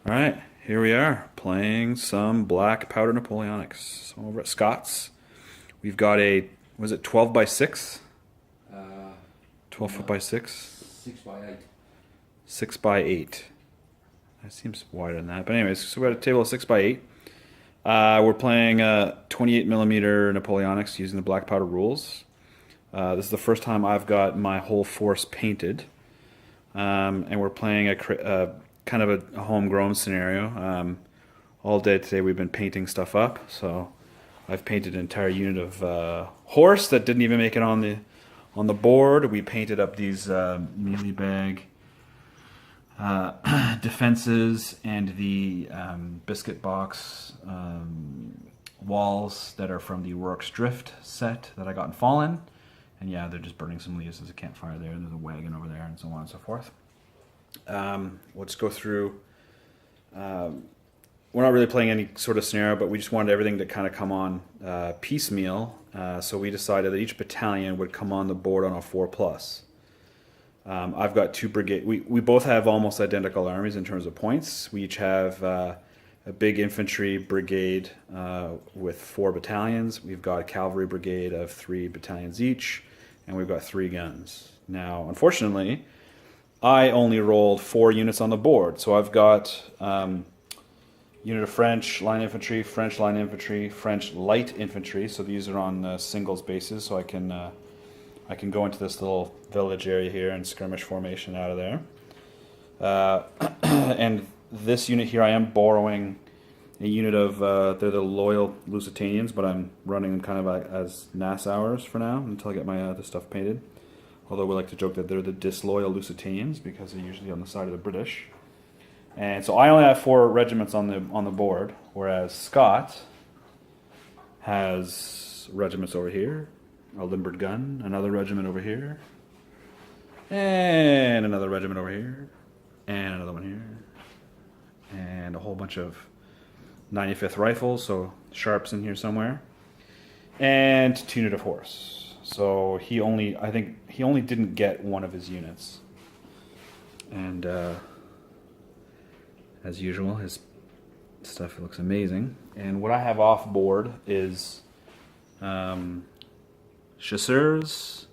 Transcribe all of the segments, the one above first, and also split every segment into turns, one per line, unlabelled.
All right, here we are playing some black powder Napoleonics. So over at Scott's, we've got a, was it 12 by 6?
Uh,
12 foot
no,
by 6?
6 by 8.
6 by 8. That seems wider than that. But anyways, so we got a table of 6 by 8. We're playing 28 millimeter Napoleonics using the black powder rules. This is the first time I've got my whole force painted. And we're playing a kind of a homegrown scenario. All day today we've been painting stuff up. So I've painted an entire unit of horse that didn't even make it on the board. We painted up these mealy bag defenses and the biscuit box walls that are from the Rourke's Drift set that I got in Fallen. And yeah, they're just burning some leaves as a campfire there, and there's a wagon over there, and so on and so forth. We'll just go through. We're not really playing any sort of scenario, but we just wanted everything to kind of come on piecemeal. So we decided that each battalion would come on the board on a 4+. I've got two brigade. We both have almost identical armies in terms of points. We each have a big infantry brigade with 4 battalions. We've got a cavalry brigade of 3 battalions each, and we've got 3 guns. Now, unfortunately, I only rolled 4 units on the board. So I've got unit of French line infantry, French line infantry, French light infantry. So these are on singles bases, so I can go into this little village area here and skirmish formation out of there. And this unit here, I am borrowing a unit of, they're the loyal Lusitanians, but I'm running them kind of as Nassauers for now until I get my other stuff painted. Although we like to joke that they're the disloyal Lusitanians because they're usually on the side of the British. And so I only have 4 regiments on the board, whereas Scott has regiments over here, a limbered gun, another regiment over here, and another regiment over here, and another one here, and a whole bunch of 95th rifles, so sharps in here somewhere, and 2 unit of horse. So I think he only didn't get one of his units. And as usual, his stuff looks amazing. And what I have off board is chasseurs,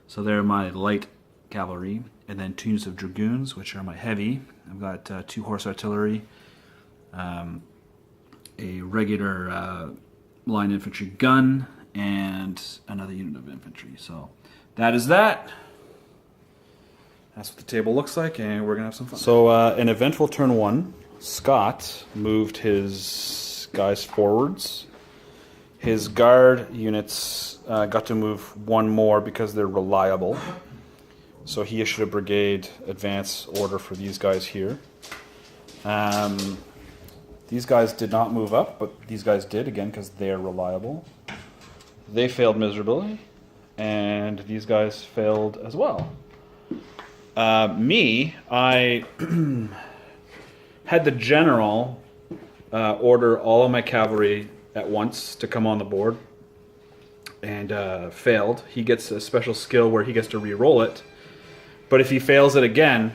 so they're my light cavalry, and then 2 units of dragoons, which are my heavy. I've got 2 horse artillery, a regular line infantry gun, and another unit of infantry. So that is that. That's what the table looks like, and we're gonna have some fun. So in eventful turn 1, Scott moved his guys forwards. His guard units got to move 1 more because they're reliable. So he issued a brigade advance order for these guys here. These guys did not move up, but these guys did, again, because they're reliable. They failed miserably, and these guys failed as well. I had the general order all of my cavalry at once to come on the board, and failed. He gets a special skill where he gets to re-roll it, but if he fails it again,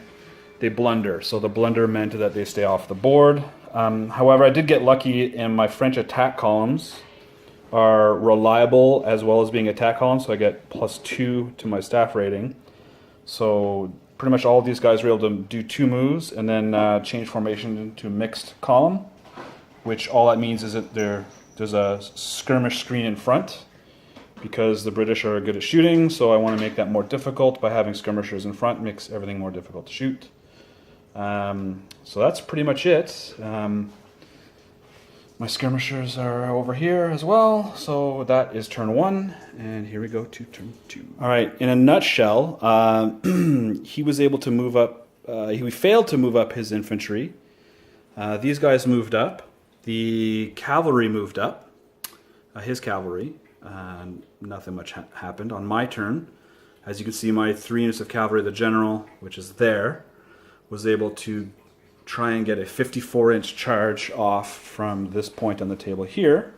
they blunder. So the blunder meant that they stay off the board. However, I did get lucky, and my French attack columns are reliable as well as being attack columns, so I get +2 to my staff rating. So pretty much all of these guys were able to do 2 moves and then change formation into mixed column, which all that means is that there's a skirmish screen in front because the British are good at shooting, so I want to make that more difficult by having skirmishers in front. Makes everything more difficult to shoot. So that's pretty much it. My skirmishers are over here as well, so that is turn 1, and here we go to turn 2. All right, in a nutshell, he was able to move up, he failed to move up his infantry. These guys moved up. The cavalry moved up, his cavalry. Nothing much happened. On my turn, as you can see, my 3 units of cavalry, the general, which is there, was able to try and get a 54-inch charge off from this point on the table here.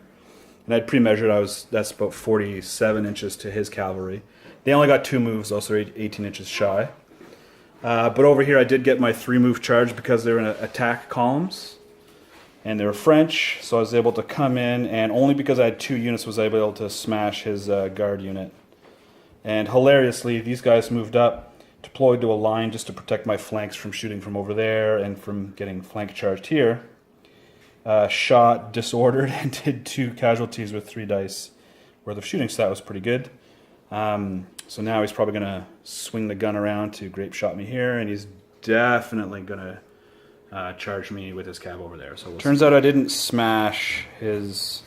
And I'd pre-measured, that's about 47 inches to his cavalry. They only got 2 moves, though, so 18 inches shy. But over here I did get my 3-move charge because they're in attack columns. And they were French, so I was able to come in, and only because I had 2 units was I able to smash his guard unit. And hilariously, these guys moved up, deployed to a line just to protect my flanks from shooting from over there and from getting flank charged here. Shot, disordered, and did 2 casualties with 3 dice worth of shooting, so that was pretty good. So now he's probably going to swing the gun around to grape shot me here, and he's definitely going to charge me with his cab over there. So turns out I didn't smash his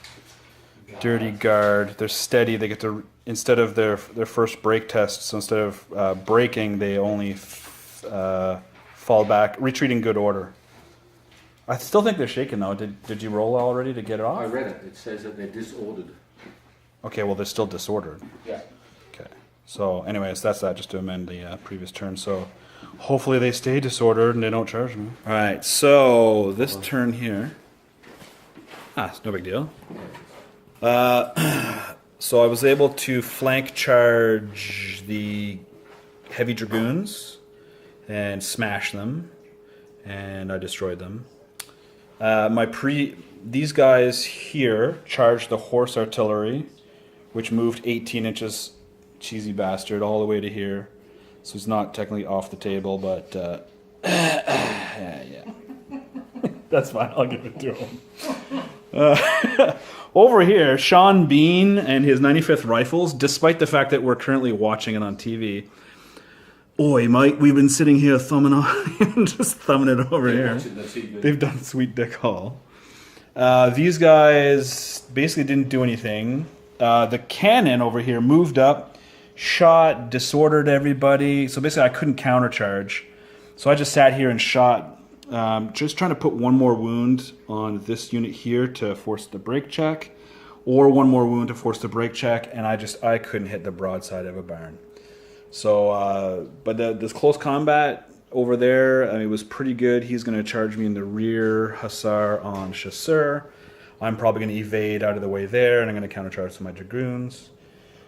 dirty guard. They're steady. They get to, instead of their first break test, so instead of breaking, they only fall back, retreat in good order. I still think they're shaken though. Did you roll already to get it off?
I read it. It says that they're disordered.
Okay, well they're still disordered.
Yeah.
Okay. So anyways, that's that, just to amend the previous turn. So hopefully they stay disordered and they don't charge me. All right, so this turn here, it's no big deal. So I was able to flank charge the heavy dragoons and smash them, and I destroyed them. These guys here charged the horse artillery, which moved 18 inches, cheesy bastard, all the way to here. So it's not technically off the table, but yeah. That's fine, I'll give it to him. Over here, Sean Bean and his 95th Rifles, despite the fact that we're currently watching it on TV. Oi, Mike, we've been sitting here thumbing on, just thumbing it over here. They've done Sweet Dick Hall. These guys basically didn't do anything. The cannon over here moved up, shot, disordered everybody. So basically I couldn't countercharge. So I just sat here and shot, just trying to put one more wound on this unit here to force the break check, or one more wound to force the break check, and I couldn't hit the broadside of a barn. So, but this close combat over there, I mean, it was pretty good. He's going to charge me in the rear, hussar on chasseur. I'm probably going to evade out of the way there, and I'm going to countercharge some of my dragoons.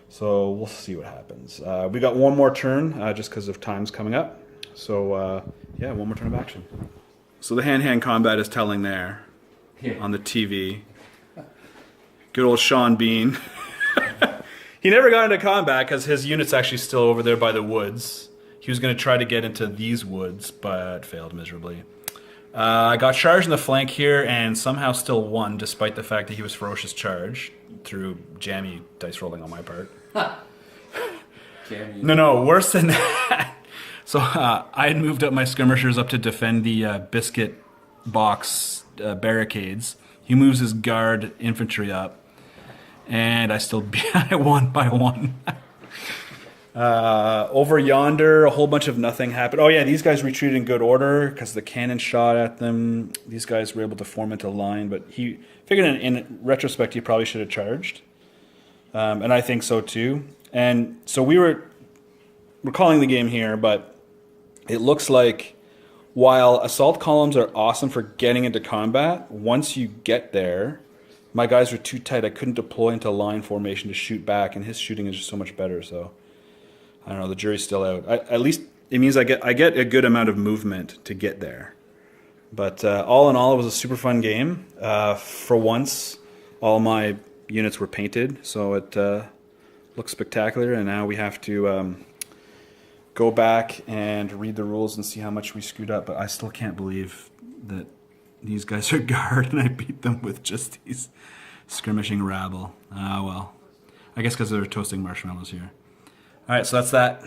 So we'll see what happens. We got one more turn, just because of time's coming up. So yeah, one more turn of action. So the hand-to-hand combat is telling there on the TV. Good old Sean Bean. He never got into combat because his unit's actually still over there by the woods. He was going to try to get into these woods, but failed miserably. I got charged in the flank here and somehow still won, despite the fact that he was ferocious charge through jammy dice rolling on my part. No, worse than that. So I had moved up my skirmishers up to defend the biscuit box barricades. He moves his guard infantry up, and I won by 1. Over yonder, a whole bunch of nothing happened. Oh yeah, these guys retreated in good order because the cannon shot at them. These guys were able to form into line, but he figured in retrospect he probably should have charged. And I think so too. And so we're calling the game here, but it looks like while assault columns are awesome for getting into combat, once you get there, my guys were too tight. I couldn't deploy into line formation to shoot back, and his shooting is just so much better. So I don't know. The jury's still out. At least it means I get a good amount of movement to get there. But all in all, it was a super fun game. For once, all my units were painted, so it looks spectacular. And now we have to go back and read the rules and see how much we screwed up. But I still can't believe that these guys are guard and I beat them with just these skirmishing rabble. Well, I guess because they're toasting marshmallows here. All right, so that's that.